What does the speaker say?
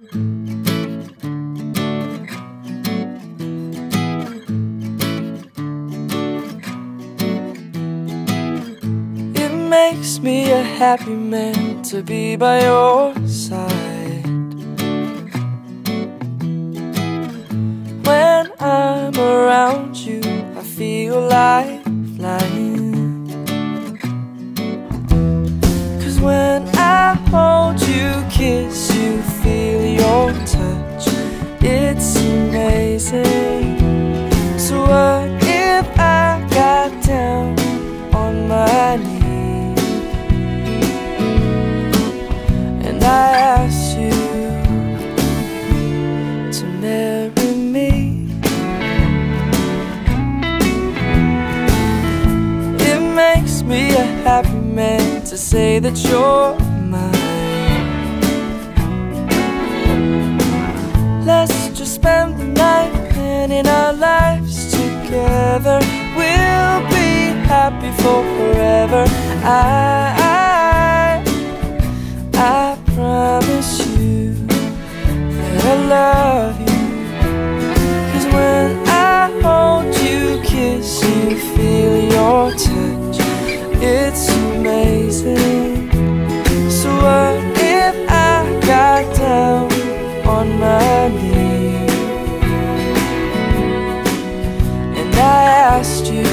It makes me a happy man to be by your side. When I'm around you, I feel like flying. 'Cause when I hold you, kiss you, feel your touch, it's amazing. So what if I got down on my knees and I asked you to marry me? It makes me a happy man to say that you're mine. Let's just spend the night planning our lives together. We'll be happy for forever. I promise you that I love you. 'Cause when I hold you, kiss you, feel your touch, it's amazing. So what if I got down on my knees and I asked you